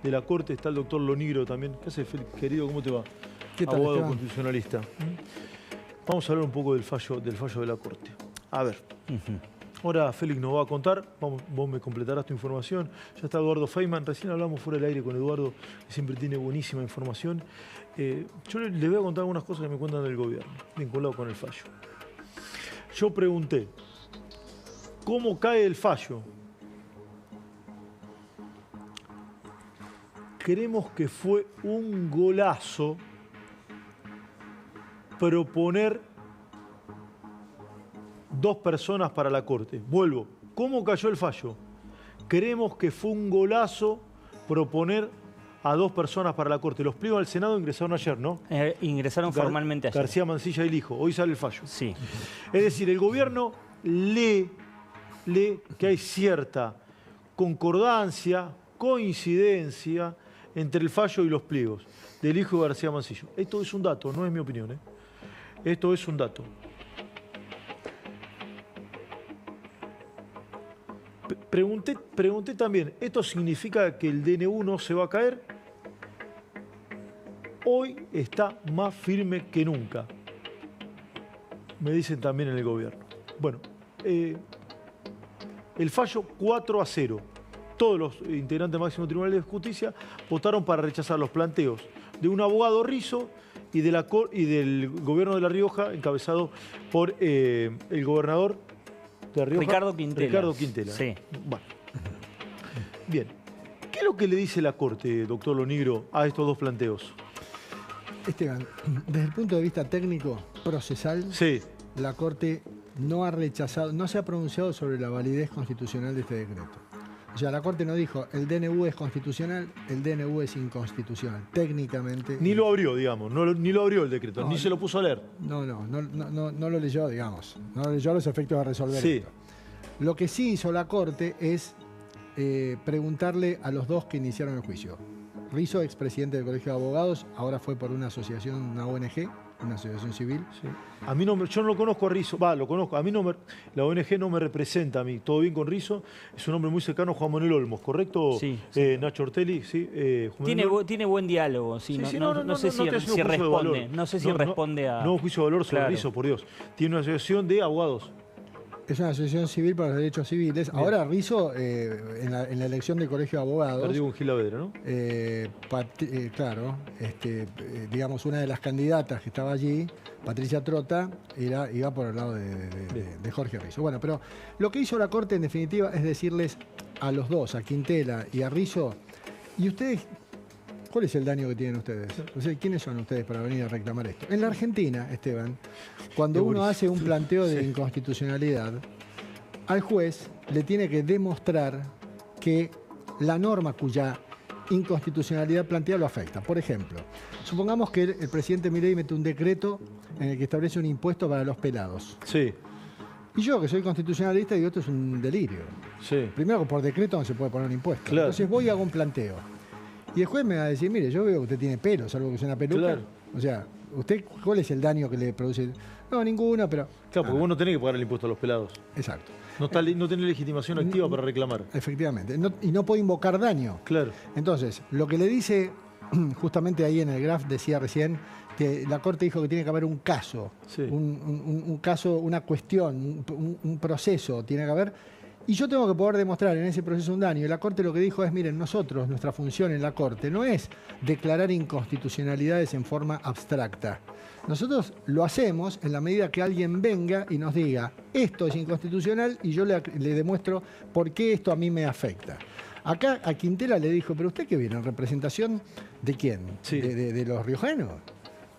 de la Corte. Está el doctor Lonigro también. ¿Qué haces, querido? ¿Cómo te va? ¿Qué tal, abogado Esteban? constitucionalista. Vamos a hablar un poco del fallo de la Corte. A ver. Ahora Félix nos va a contar, vos me completarás tu información. Ya está Eduardo Feynman, recién hablamos fuera del aire con Eduardo, que siempre tiene buenísima información. Yo le voy a contar algunas cosas que me cuentan del gobierno, vinculado con el fallo. Yo pregunté, ¿cómo cae el fallo? Creemos que fue un golazo proponer 2 personas para la Corte. Vuelvo. ¿Cómo cayó el fallo? Creemos que fue un golazo proponer a 2 personas para la Corte. Los pliegos al Senado ingresaron ayer, ¿no? Ingresaron formalmente ayer. García Mancilla y el hijo. Hoy sale el fallo. Sí. Es decir, el gobierno lee que hay cierta concordancia, coincidencia entre el fallo y los pliegos del hijo de García Mancilla. Esto es un dato, no es mi opinión, ¿eh? Esto es un dato. Pregunté también, ¿esto significa que el DNU no se va a caer? Hoy está más firme que nunca, me dicen también en el gobierno. Bueno, el fallo 4-0. Todos los integrantes del máximo tribunal de justicia votaron para rechazar los planteos de un abogado Rizzo y del gobierno de La Rioja, encabezado por el gobernador de La Rioja, Ricardo Quintela. Sí. Bueno. Bien. ¿Qué es lo que le dice la Corte, doctor Lonigro, a estos 2 planteos? Esteban, desde el punto de vista técnico, procesal, Sí. la Corte no ha rechazado, no se ha pronunciado sobre la validez constitucional de este decreto. O sea, la Corte no dijo, el DNU es constitucional, el DNU es inconstitucional, técnicamente. Ni lo abrió, digamos, ni lo abrió el decreto, ni se lo puso a leer. No lo leyó, digamos. No lo leyó a los efectos de resolver Sí. esto. Lo que sí hizo la Corte es preguntarle a los 2 que iniciaron el juicio. Rizzo, expresidente del Colegio de Abogados, ahora fue por una asociación, una ONG, una asociación civil. Sí. A mí yo no lo conozco a Rizzo, lo conozco, a mí la ONG no me representa a mí, todo bien con Rizzo, es un hombre muy cercano a Juan Manuel Olmos, ¿correcto? Sí. Nacho Ortelli, sí. Tiene buen diálogo, sí. No sé si responde. No sé si responde a... No un juicio de valor sobre Rizzo, por Dios. Tiene una asociación de abogados. Es una asociación civil para los derechos civiles. Bien. Ahora Rizzo, en la elección del Colegio de Abogados... Perdió con Gil Avedra, ¿no? Claro, digamos, una de las candidatas que estaba allí, Patricia Trota, iba por el lado de Jorge Rizzo. Bueno, pero lo que hizo la Corte, en definitiva, es decirles a los 2, a Quintela y a Rizzo, ¿y ustedes cuál es el daño que tienen ustedes? O sea, ¿quiénes son ustedes para venir a reclamar esto? En la Argentina, Esteban, cuando uno hace un planteo de inconstitucionalidad, al juez le tiene que demostrar que la norma cuya inconstitucionalidad plantea lo afecta. Por ejemplo, supongamos que el presidente Milei mete un decreto en el que establece un impuesto para los pelados. Sí. Y yo, que soy constitucionalista, digo, esto es un delirio. Sí. Primero, por decreto no se puede poner un impuesto. Claro. Entonces voy y hago un planteo. Y el juez me va a decir, mire, yo veo que usted tiene pelo, salvo que sea una peluca. Claro. O sea, ¿usted cuál es el daño que le produce? No, ninguno, pero... Claro, porque vos no tenés que pagar el impuesto a los pelados. Exacto. No tenés legitimación activa para reclamar. Efectivamente. Y no puede invocar daño. Claro. Entonces, lo que le dice, justamente ahí en el graph decía recién, que la Corte dijo que tiene que haber un caso, Sí. un caso, una cuestión, un proceso, tiene que haber... Y yo tengo que poder demostrar en ese proceso un daño. Y la Corte lo que dijo es, miren, nosotros, nuestra función en la Corte no es declarar inconstitucionalidades en forma abstracta. Nosotros lo hacemos en la medida que alguien venga y nos diga, esto es inconstitucional y yo le demuestro por qué esto a mí me afecta. Acá a Quintela le dijo, pero ¿usted qué viene? ¿En representación de quién? Sí. ¿De los riojanos?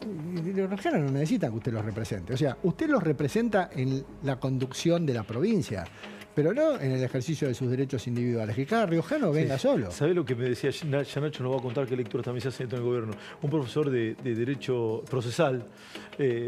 Y los riojanos no necesitan que usted los represente. O sea, usted los representa en la conducción de la provincia, pero no en el ejercicio de sus derechos individuales. Que cada riojano venga solo. ¿Sabés lo que me decía? Ya Nacho nos va a contar qué lecturas también se hacen dentro del gobierno. Un profesor de Derecho Procesal,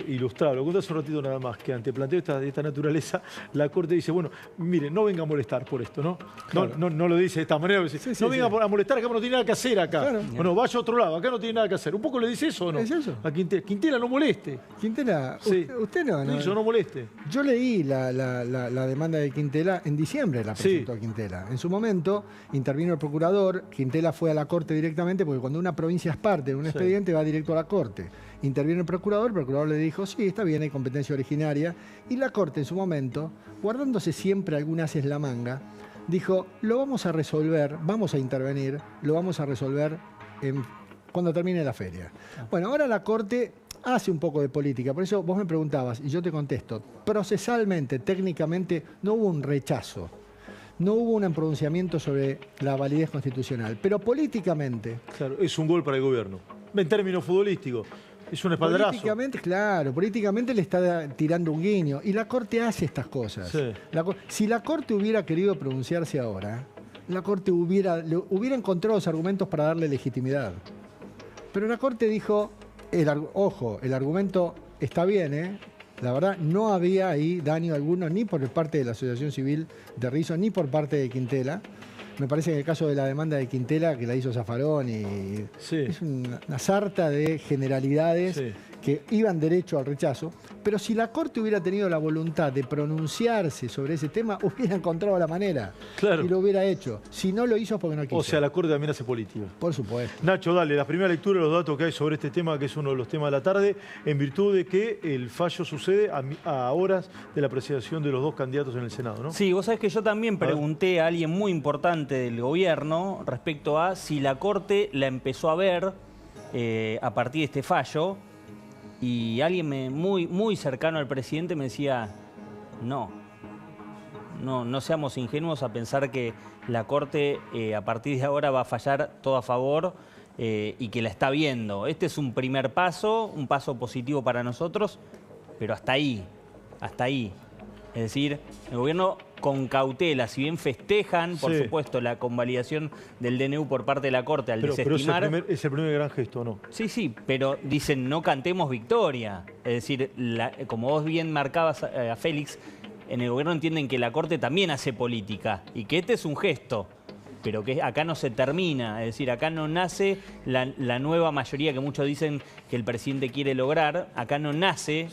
ilustrado, lo conté hace un ratito nada más, que ante planteo de esta naturaleza, la Corte dice, bueno, mire, no venga a molestar por esto, ¿no? Claro. No lo dice de esta manera, dice, no venga a molestar, acá no tiene nada que hacer acá. Claro. Bueno, vaya a otro lado, acá no tiene nada que hacer. ¿Un poco le dice eso o no? ¿Es eso? A Quintela no moleste. Quintela, Sí. usted no. Yo no moleste. Yo leí la demanda de Quintela Quintela, en diciembre la presentó Quintela. En su momento intervino el procurador, Quintela fue a la Corte directamente, porque cuando una provincia es parte de un expediente va directo a la Corte. Interviene el procurador le dijo, sí, está bien, hay competencia originaria. Y la Corte en su momento, guardándose siempre algunas en la manga, dijo, lo vamos a resolver, vamos a intervenir, lo vamos a resolver cuando termine la feria. Bueno, ahora la Corte hace un poco de política, por eso vos me preguntabas y yo te contesto, procesalmente, técnicamente, no hubo un rechazo, no hubo un pronunciamiento sobre la validez constitucional, pero políticamente... Claro, es un gol para el gobierno, en términos futbolísticos. Es un espaldarazo. Políticamente, claro, políticamente le está tirando un guiño. Y la Corte hace estas cosas. Sí. Si la Corte hubiera querido pronunciarse ahora, la Corte hubiera encontrado los argumentos para darle legitimidad. Pero la Corte dijo, ojo, el argumento está bien, ¿eh? La verdad, no había ahí daño alguno, ni por parte de la Asociación Civil de Rizo, ni por parte de Quintela. Me parece que en el caso de la demanda de Quintela, que la hizo Zaffarón, es una sarta de generalidades que iban derecho al rechazo. Pero si la Corte hubiera tenido la voluntad de pronunciarse sobre ese tema, hubiera encontrado la manera. Claro. Y lo hubiera hecho. Si no lo hizo, porque no quiso. O sea, la Corte también hace política. Por supuesto. Nacho, dale, la primera lectura de los datos que hay sobre este tema, que es uno de los temas de la tarde, en virtud de que el fallo sucede a horas de la apreciación de los dos candidatos en el Senado, ¿no? Sí, vos sabés que yo también pregunté a alguien muy importante del gobierno respecto a si la Corte la empezó a ver a partir de este fallo, y alguien muy cercano al presidente me decía, no seamos ingenuos a pensar que la Corte a partir de ahora va a fallar todo a favor y que la está viendo. Este es un primer paso, un paso positivo para nosotros, pero hasta ahí. Es decir, el gobierno con cautela, si bien festejan, por supuesto, la convalidación del DNU por parte de la Corte al desestimar... Pero es el primer gran gesto, ¿no? Sí, pero dicen no cantemos victoria. Es decir, como vos bien marcabas a Félix, en el gobierno entienden que la Corte también hace política y que este es un gesto, pero que acá no se termina, es decir, acá no nace la nueva mayoría que muchos dicen que el presidente quiere lograr, acá no nace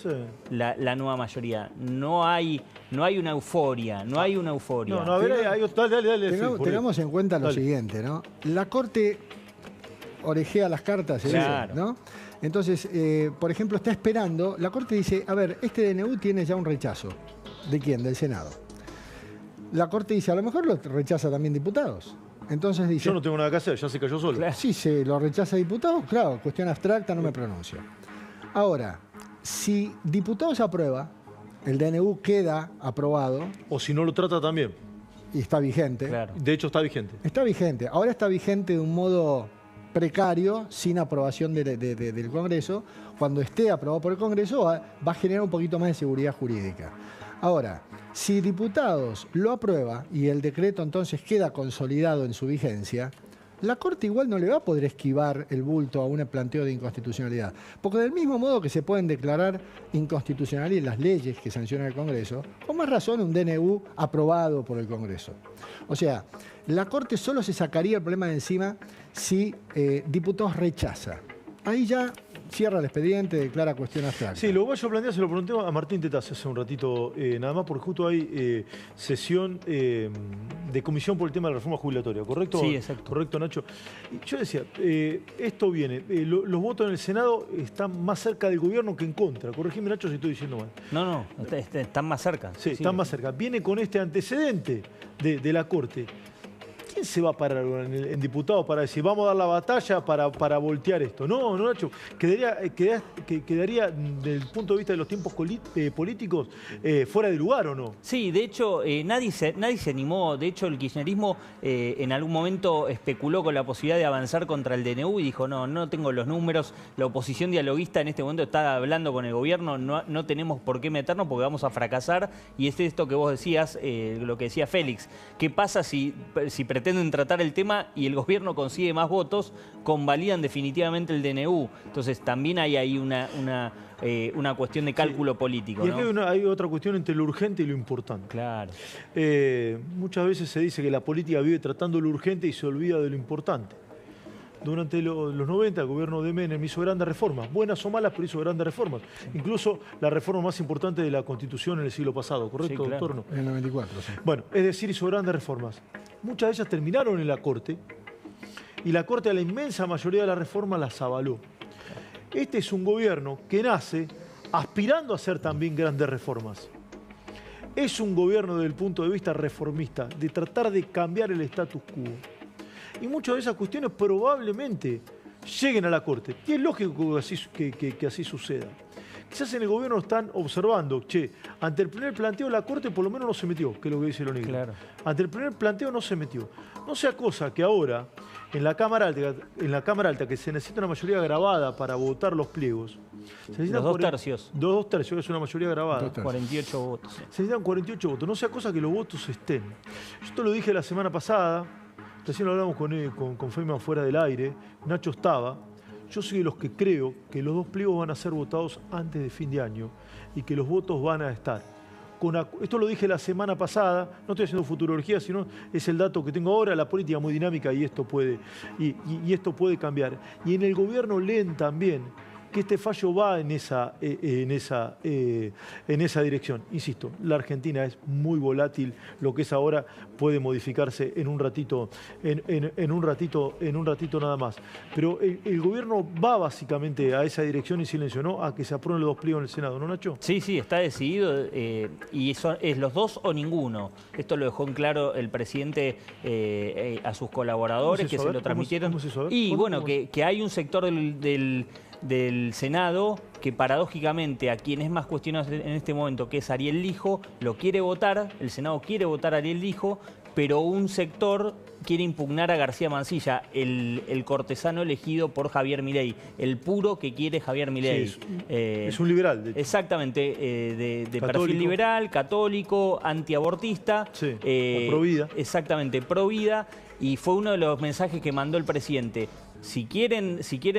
la nueva mayoría, no hay una euforia, No, a ver, dale. Tengamos en cuenta lo siguiente, ¿no? La Corte orejea las cartas, claro, ¿no? Entonces, por ejemplo, está esperando, la Corte dice, a ver, este DNU tiene ya un rechazo. ¿De quién? Del Senado. La Corte dice, a lo mejor lo rechaza también diputados. Entonces dice... Yo no tengo nada que hacer, ya se cayó solo. Sí, se lo rechaza diputados, claro, cuestión abstracta, no me pronuncio. Ahora, si diputados aprueba, el DNU queda aprobado... O si no lo trata también. Y está vigente. Claro. De hecho, está vigente. Está vigente. Ahora está vigente de un modo precario, sin aprobación del Congreso. Cuando esté aprobado por el Congreso, va a generar un poquito más de seguridad jurídica. Ahora, si diputados lo aprueba y el decreto entonces queda consolidado en su vigencia, la Corte igual no le va a poder esquivar el bulto a un planteo de inconstitucionalidad. Porque del mismo modo que se pueden declarar inconstitucionales las leyes que sanciona el Congreso, con más razón un DNU aprobado por el Congreso. O sea, la Corte solo se sacaría el problema de encima si diputados rechaza. Ahí ya cierra el expediente, declara cuestión abstracta. Sí, lo que yo planteé, se lo pregunté a Martín Tetaz hace un ratito nada más, porque justo hay sesión de comisión por el tema de la reforma jubilatoria, ¿correcto? Sí, exacto. Correcto, Nacho. Y yo decía, esto viene, los votos en el Senado están más cerca del gobierno que en contra. Corregime, Nacho, si estoy diciendo mal. No, están más cerca. Sí, están más cerca. Viene con este antecedente de la Corte. ¿Quién se va a parar en diputado para decir, vamos a dar la batalla para voltear esto? No, Nacho, quedaría desde el punto de vista de los tiempos políticos fuera de lugar, ¿o no? Sí, de hecho, nadie se animó. De hecho, el kirchnerismo en algún momento especuló con la posibilidad de avanzar contra el DNU y dijo, no tengo los números. La oposición dialoguista en este momento está hablando con el gobierno, no tenemos por qué meternos porque vamos a fracasar. Y es esto que vos decías, lo que decía Félix. ¿Qué pasa si pretenden tratar el tema y el gobierno consigue más votos, convalidan definitivamente el DNU? Entonces también hay ahí una cuestión de cálculo político. Y es que hay otra cuestión entre lo urgente y lo importante. Claro. Muchas veces se dice que la política vive tratando lo urgente y se olvida de lo importante. durante los 90, el gobierno de Menem hizo grandes reformas, buenas o malas, pero hizo grandes reformas. Incluso la reforma más importante de la Constitución en el siglo pasado, ¿correcto, Sí, claro. doctor? No. En el 94, sí. Bueno, es decir, hizo grandes reformas. Muchas de ellas terminaron en la Corte y la Corte a la inmensa mayoría de las reformas las avaló. Este es un gobierno que nace aspirando a hacer también grandes reformas. Es un gobierno desde el punto de vista reformista, de tratar de cambiar el status quo. Y muchas de esas cuestiones probablemente lleguen a la Corte. Y es lógico que así suceda. Quizás en el gobierno están observando, ante el primer planteo la Corte por lo menos no se metió, que es lo que dice Lonegro. Claro. Ante el primer planteo no se metió. No sea cosa que ahora, en la Cámara Alta, que se necesita una mayoría agravada para votar los pliegos. Se necesitan Los 2 tercios. Los 2 tercios, que es una mayoría agravada. 2 tercios. 48 votos. Sí. Se necesitan 48 votos. No sea cosa que los votos estén. Yo te lo dije la semana pasada, recién lo hablamos con Feynman fuera del aire, Nacho estaba. Yo soy de los que creo que los 2 pliegos van a ser votados antes de fin de año y que los votos van a estar. Esto lo dije la semana pasada, no estoy haciendo futurología, sino es el dato que tengo ahora, la política muy dinámica y esto puede cambiar. Y en el gobierno leen también que este fallo va en esa dirección. Insisto, la Argentina es muy volátil, lo que es ahora puede modificarse en un ratito nada más. Pero el gobierno va básicamente a esa dirección y silenció, a que se aprueben los 2 pliegos en el Senado, ¿no, Nacho? Sí, está decidido y es los 2 o ninguno. Esto lo dejó en claro el presidente a sus colaboradores que se lo transmitieron. ¿Cómo es eso? A ver, Y bueno, ¿cómo? que hay un sector del Senado que paradójicamente a quien es más cuestionado en este momento, que es Ariel Lijo, lo quiere votar, el Senado quiere votar a Ariel Lijo, pero un sector quiere impugnar a García Mansilla, el cortesano elegido por Javier Milei, el puro que quiere Javier Milei. Sí, es un liberal, de hecho. Exactamente, de Católico. perfil liberal, católico, antiabortista. Sí, o pro vida. Exactamente, pro vida. Y fue uno de los mensajes que mandó el presidente. Si quieren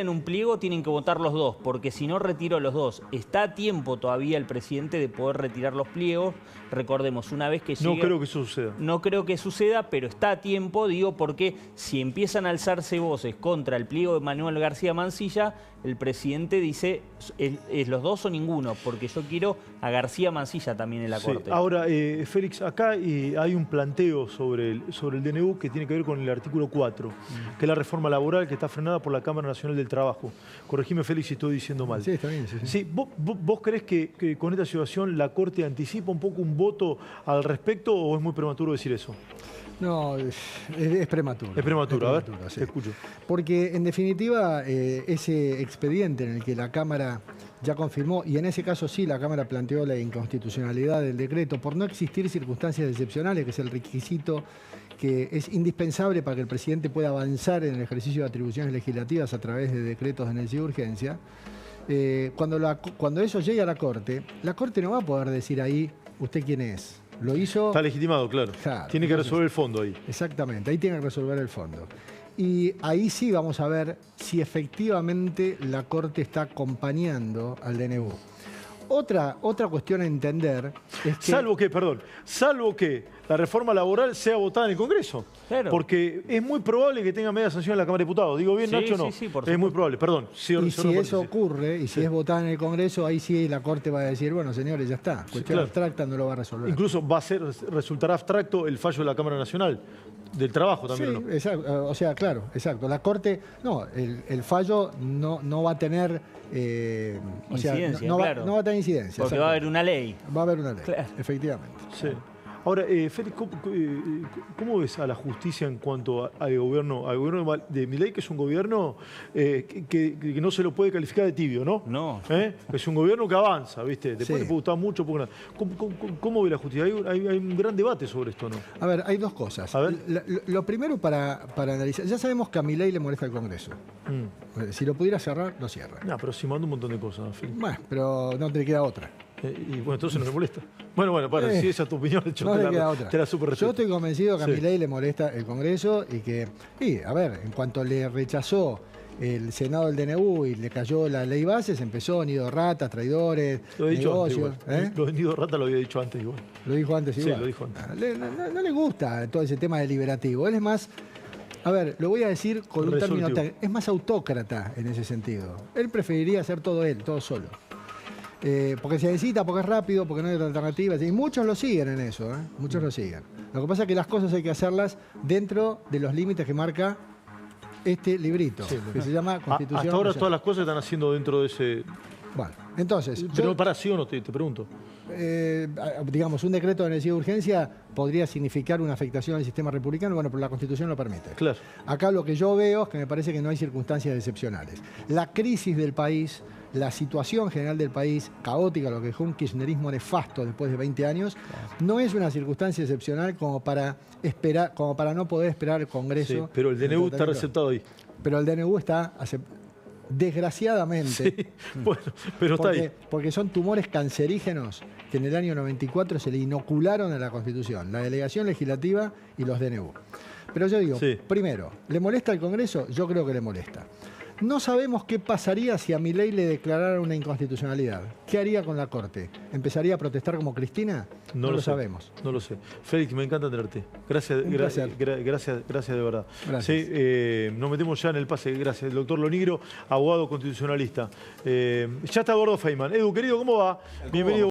un pliego, tienen que votar los 2, porque si no, retiro los 2. Está a tiempo todavía el presidente de poder retirar los pliegos. Recordemos, una vez que llegue... No creo que eso suceda. No creo que suceda, pero está a tiempo, digo, porque si empiezan a alzarse voces contra el pliego de Manuel García Mansilla, el presidente dice, es los 2 o ninguno, porque yo quiero a García Mansilla también en la Corte. Ahora, Félix, acá hay un planteo sobre el DNU que tiene que ver con el artículo 4, que es la reforma laboral que está frenada por la Cámara Nacional del Trabajo. Corregime, Félix, si estoy diciendo mal. Sí, está bien. Sí. ¿Vos creés que con esta situación la Corte anticipa un poco un voto al respecto o es muy prematuro decir eso? No, es prematuro. Es prematuro, a ver, sí. te escucho. Porque en definitiva ese expediente en el que la Cámara ya confirmó, y en ese caso sí la Cámara planteó la inconstitucionalidad del decreto por no existir circunstancias excepcionales, que es el requisito que es indispensable para que el presidente pueda avanzar en el ejercicio de atribuciones legislativas a través de decretos de necesidad y urgencia. Cuando eso llegue a la Corte no va a poder decir ahí, ¿usted quién es? Lo hizo... Está legitimado, claro. Tiene que resolver el fondo ahí. Exactamente, ahí tiene que resolver el fondo. Y ahí sí vamos a ver si efectivamente la Corte está acompañando al DNU. Otra cuestión a entender es que... Salvo que la reforma laboral sea votada en el Congreso. Claro. Porque es muy probable que tenga media sanción en la Cámara de Diputados. ¿Digo bien, Sí, Nacho, no? sí, por es muy supuesto. probable, perdón. Y si eso ocurre, y si es votada en el Congreso, ahí sí la Corte va a decir, bueno, señores, ya está. Cuestión claro. abstracta no lo va a resolver. Incluso resultará abstracto el fallo de la Cámara Nacional del Trabajo también, Sí, ¿no? exacto, o sea, claro, exacto. La Corte, no, el fallo no va a tener... o sea, Incidencia, no claro. va a tener incidencia. Porque va a haber una ley. Va a haber una ley, Claro. efectivamente. Sí. Ahora, Félix, ¿cómo ves a la justicia en cuanto al gobierno de Milei, que es un gobierno que no se lo puede calificar de tibio, ¿no? No. Que es un gobierno que avanza, ¿viste? Después Sí. le puede gustar mucho. ¿Cómo ve la justicia? Hay un gran debate sobre esto, ¿no? A ver, hay dos cosas. A ver. Lo primero para analizar, ya sabemos que a Milei le molesta el Congreso. Si lo pudiera cerrar, lo cierra. No, pero sí manda un montón de cosas, Félix. Bueno, pero no te queda otra. Y bueno, entonces no me molesta. Bueno, si esa es tu opinión, yo No le queda otra. te la super Yo respeto. estoy convencido que a Sí. Milei le molesta el Congreso y a ver, en cuanto le rechazó el Senado del DNU y le cayó la ley base, se empezó nido ratas, traidores, Lo he dicho antes negocios. igual. Lo de Nido Rata lo había dicho antes igual. Lo dijo antes Sí, igual. lo dijo antes. No le gusta todo ese tema deliberativo. Él es más A ver, lo voy a decir con un término Resolutivo. técnico. Es más autócrata en ese sentido. Él preferiría hacer todo él, todo solo. Porque se necesita, porque es rápido, porque no hay otra alternativa. Y muchos lo siguen en eso, ¿eh? Muchos lo siguen. Lo que pasa es que las cosas hay que hacerlas dentro de los límites que marca este librito, que se llama Constitución. Hasta ahora Nacional. todas las cosas están haciendo dentro de ese... Bueno, entonces... Pero para sí o no, te pregunto. digamos, un decreto de necesidad de urgencia podría significar una afectación al sistema republicano, bueno, pero la Constitución lo permite. Claro. Acá lo que yo veo es que me parece que no hay circunstancias excepcionales. La crisis del país, la situación general del país, caótica, lo que dejó un kirchnerismo nefasto después de 20 años, no es una circunstancia excepcional como para esperar, como para no poder esperar el Congreso. Sí, pero el DNU está receptado ahí. Pero el DNU está desgraciadamente. Sí, bueno, pero está ahí. Porque son tumores cancerígenos que en el año 94 se le inocularon a la Constitución, la delegación legislativa y los DNU. Pero yo digo, primero, ¿le molesta al Congreso? Yo creo que le molesta. No sabemos qué pasaría si a Milei le declarara una inconstitucionalidad. ¿Qué haría con la Corte? ¿Empezaría a protestar como Cristina? No lo sabemos. No lo sé. Félix, me encanta tenerte. Gracias, gracias de verdad. Gracias. Sí, nos metemos ya en el pase. Gracias. El doctor Lonigro, abogado constitucionalista. Ya está Eduardo Feynman. Edu, querido, ¿cómo va? Bienvenido.